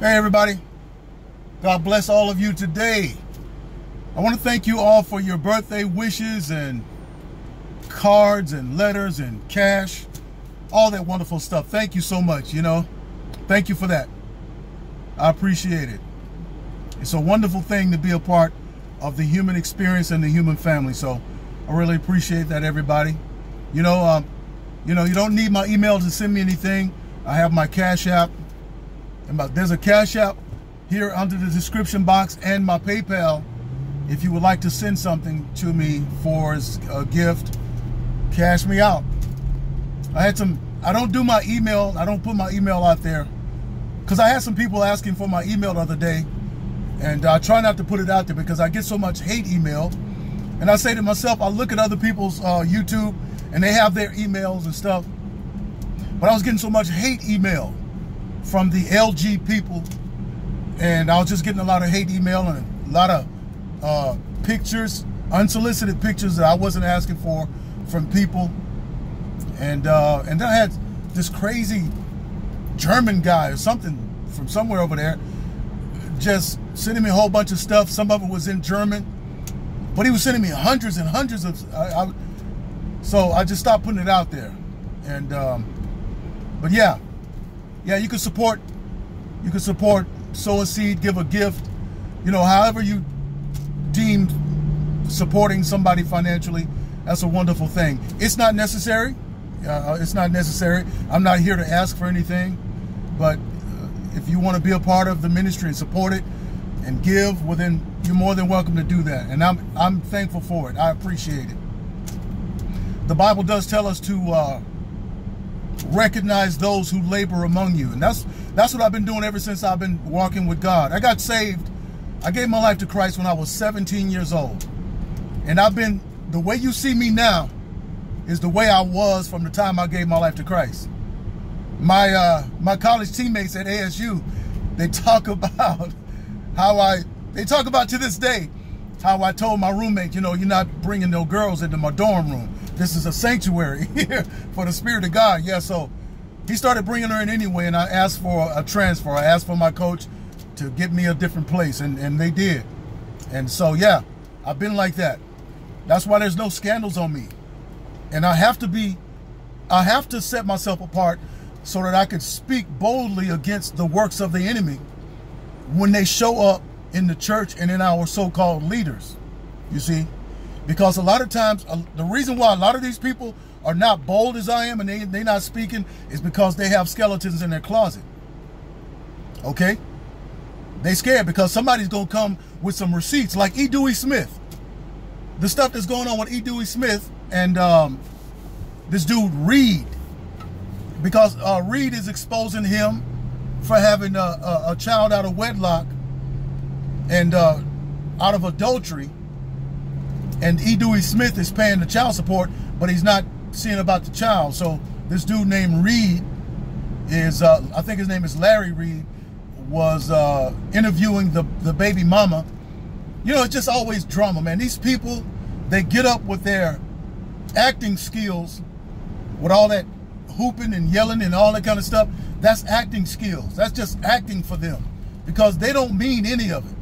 Hey everybody, God bless all of you today. I want to thank you all for your birthday wishes and cards and letters and cash, all that wonderful stuff. Thank you so much, Thank you for that. I appreciate it. It's a wonderful thing to be a part of the human experience and the human family. So I really appreciate that, everybody. You don't need my email to send me anything. I have my Cash App. There's a Cash App here under the description box and my PayPal. If you would like to send something to me for a gift, cash me out. I don't do my email. I don't put my email out there because I had some people asking for my email the other day, and I try not to put it out there because I get so much hate email. And I say to myself, I look at other people's YouTube and they have their emails and stuff, but I was getting so much hate email from the LG people, and I was just getting a lot of hate email and a lot of pictures, unsolicited pictures that I wasn't asking for from people. And then I had this crazy German guy or something from somewhere over there just sending me a whole bunch of stuff. Some of it was in German, but he was sending me hundreds and hundreds of so I just stopped putting it out there. And but yeah, you can support, sow a seed, give a gift, however you deem supporting somebody financially. That's a wonderful thing. It's not necessary. It's not necessary. I'm not here to ask for anything, but if you want to be a part of the ministry and support it and give, well, then you're more than welcome to do that. And I'm thankful for it. I appreciate it. The Bible does tell us to recognize those who labor among you, and that's what I've been doing ever since I've been walking with God. I got saved. I gave my life to Christ when I was 17 years old, and the way you see me now is the way I was from the time I gave my life to Christ. My college teammates at ASU, they talk about to this day how I told my roommate, you're not bringing no girls into my dorm room. This is a sanctuary here for the Spirit of God. Yeah, so he started bringing her in anyway, and I asked for a transfer. I asked for my coach to get me a different place, and they did. And so, yeah, I've been like that. That's why there's no scandals on me. And I have to set myself apart so that I could speak boldly against the works of the enemy when they show up in the church and in our so-called leaders, you see. Because a lot of times, the reason why a lot of these people are not bold as I am and they're not speaking is because they have skeletons in their closet. Okay? They scared because somebody's going to come with some receipts like Dewey Smith. The stuff that's going on with Dewey Smith and this dude Reed. Because Reed is exposing him for having a child out of wedlock and out of adultery. And Dewey Smith is paying the child support, but he's not seeing about the child. So this dude named Reed is, I think his name is Larry Reed, was interviewing the baby mama. It's just always drama, man. These people, they get up with their acting skills, with all that hooping and yelling and all that kind of stuff. That's acting skills. That's just acting for them because they don't mean any of it.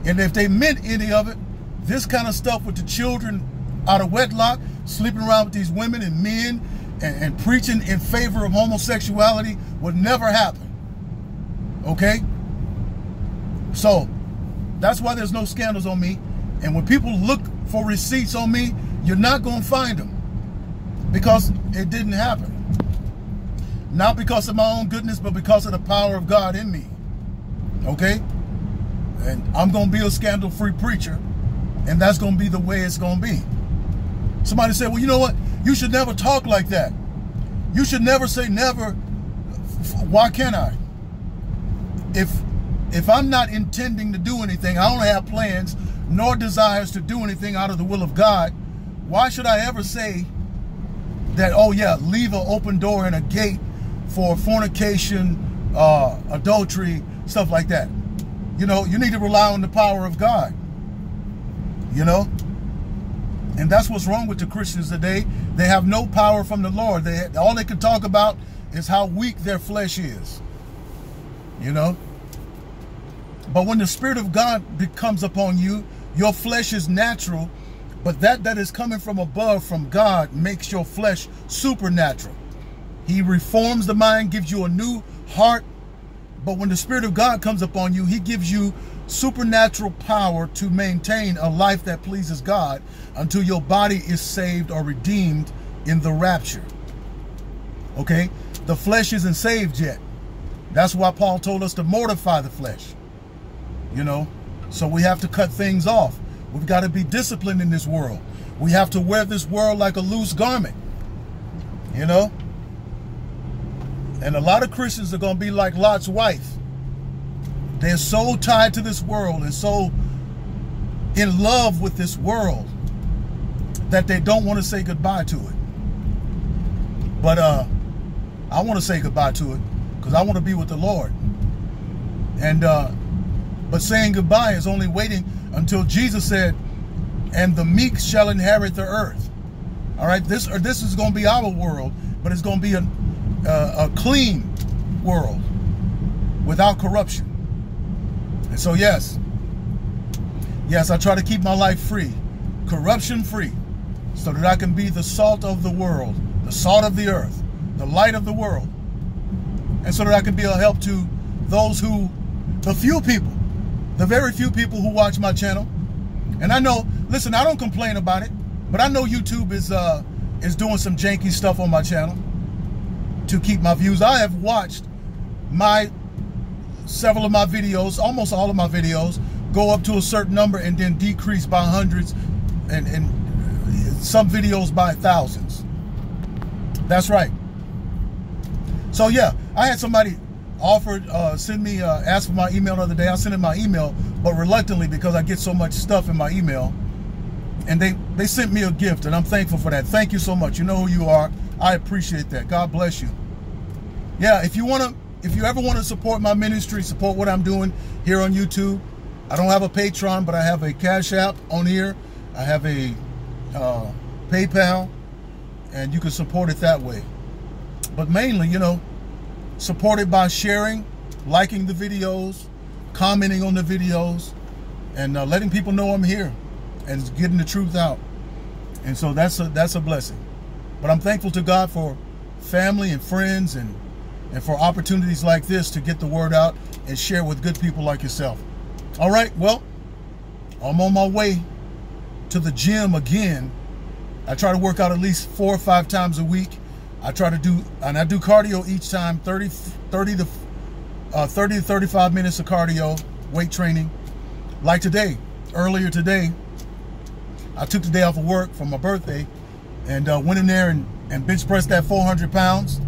And if they meant any of it, this kind of stuff with the children out of wedlock, sleeping around with these women and men and preaching in favor of homosexuality would never happen. Okay? So that's why there's no scandals on me. And when people look for receipts on me, you're not going to find them because it didn't happen. Not because of my own goodness, but because of the power of God in me. Okay? And I'm going to be a scandal-free preacher. And that's going to be the way it's going to be. Somebody said, well, you know what? You should never talk like that. You should never say never. Why can't I? If I'm not intending to do anything, I don't have plans nor desires to do anything out of the will of God, why should I ever say that, oh yeah, leave an open door and a gate for fornication, adultery, stuff like that? You need to rely on the power of God. And that's what's wrong with the Christians today. They have no power from the Lord. All they can talk about is how weak their flesh is. But when the Spirit of God comes upon you, your flesh is natural, but that is coming from above, from God, makes your flesh supernatural. He reforms the mind, gives you a new heart. But when the Spirit of God comes upon you, he gives you supernatural power to maintain a life that pleases God until your body is saved or redeemed in the rapture. Okay? The flesh isn't saved yet. That's why Paul told us to mortify the flesh. You know? So we have to cut things off. We've got to be disciplined in this world. We have to wear this world like a loose garment. You know? And a lot of Christians are going to be like Lot's wife. They're so tied to this world and so in love with this world that they don't want to say goodbye to it. But I want to say goodbye to it because I want to be with the Lord. And but saying goodbye is only waiting until Jesus said, and the meek shall inherit the earth. All right, this is going to be our world, but it's going to be a clean world without corruption. And so yes, I try to keep my life free, corruption free, so that I can be the salt of the world, the salt of the earth, the light of the world, and so that I can be a help to those who, the very few people who watch my channel. And I know, listen, I don't complain about it, but I know YouTube is doing some janky stuff on my channel to keep my views. I have watched several of my videos, almost all of my videos, go up to a certain number and then decrease by hundreds, and some videos by thousands. That's right. So yeah, I had somebody offered, asked for my email the other day. I sent in my email, but reluctantly because I get so much stuff in my email. And they sent me a gift, and I'm thankful for that. Thank you so much. You know who you are. I appreciate that. God bless you. Yeah, if you ever want to support my ministry, support what I'm doing here on YouTube, I don't have a Patreon, but I have a Cash App on here. I have a PayPal, and you can support it that way. But mainly, you know, support it by sharing, liking the videos, commenting on the videos, and letting people know I'm here and getting the truth out. And so that's a blessing. But I'm thankful to God for family and friends and for opportunities like this to get the word out and share with good people like yourself. All right, well, I'm on my way to the gym again. I try to work out at least 4 or 5 times a week. I do cardio each time, 30 to 35 minutes of cardio, weight training. Like today, earlier today, I took the day off of work for my birthday and went in there and bench pressed that 400 pounds.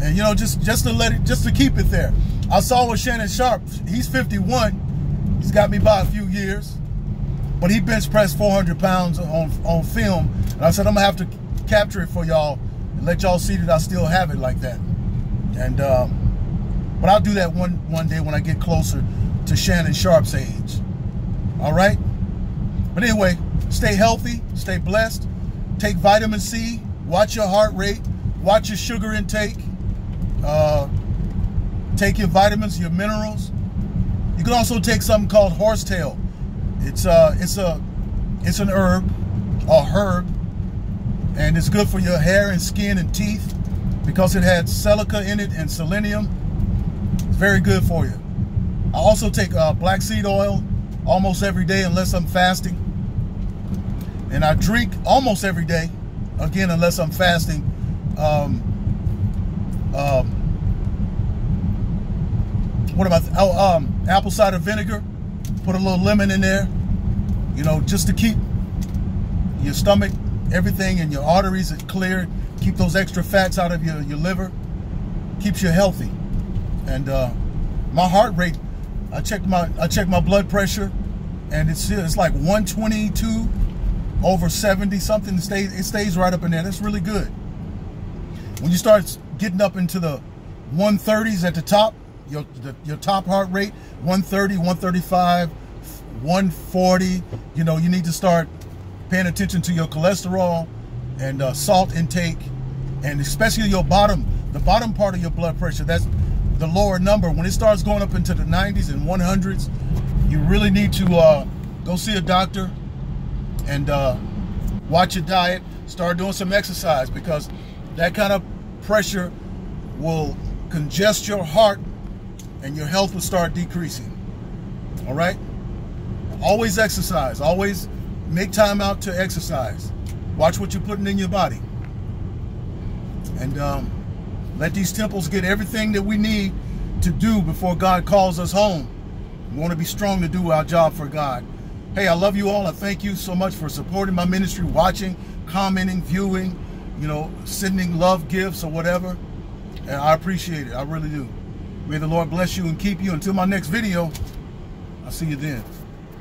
And you know, just to keep it there. I saw with Shannon Sharp, he's 51. He's got me by a few years, but he bench pressed 400 pounds on film. And I said, I'm gonna have to capture it for y'all and let y'all see that I still have it like that. And but I'll do that one day when I get closer to Shannon Sharp's age. All right. But anyway, stay healthy, stay blessed, take vitamin C, watch your heart rate, watch your sugar intake, take your vitamins, your minerals. You can also take something called horsetail. It's an herb, and it's good for your hair and skin and teeth because it had silica in it and selenium. It's very good for you. I also take black seed oil almost every day unless I'm fasting. And I drink almost every day, again, unless I'm fasting. Apple cider vinegar. Put a little lemon in there, you know, just to keep your stomach, everything, and your arteries clear. Keep those extra fats out of your liver. Keeps you healthy. And my heart rate, I checked my blood pressure, and it's like 122 over 70 something. It stays right up in there. That's really good. When you start getting up into the 130s at the top, your top heart rate, 130, 135, 140, you know, you need to start paying attention to your cholesterol and salt intake, and especially the bottom part of your blood pressure. That's the lower number. When it starts going up into the 90s and 100s, you really need to go see a doctor and watch your diet. Start doing some exercise, because that kind of pressure will congest your heart and your health will start decreasing. All right? Always exercise. Always make time out to exercise. Watch what you're putting in your body. And let these temples get everything that we need to do before God calls us home. We want to be strong to do our job for God. Hey, I love you all. I thank you so much for supporting my ministry, watching, commenting, viewing, you know, sending love gifts or whatever. And I appreciate it. I really do. May the Lord bless you and keep you. Until my next video, I'll see you then.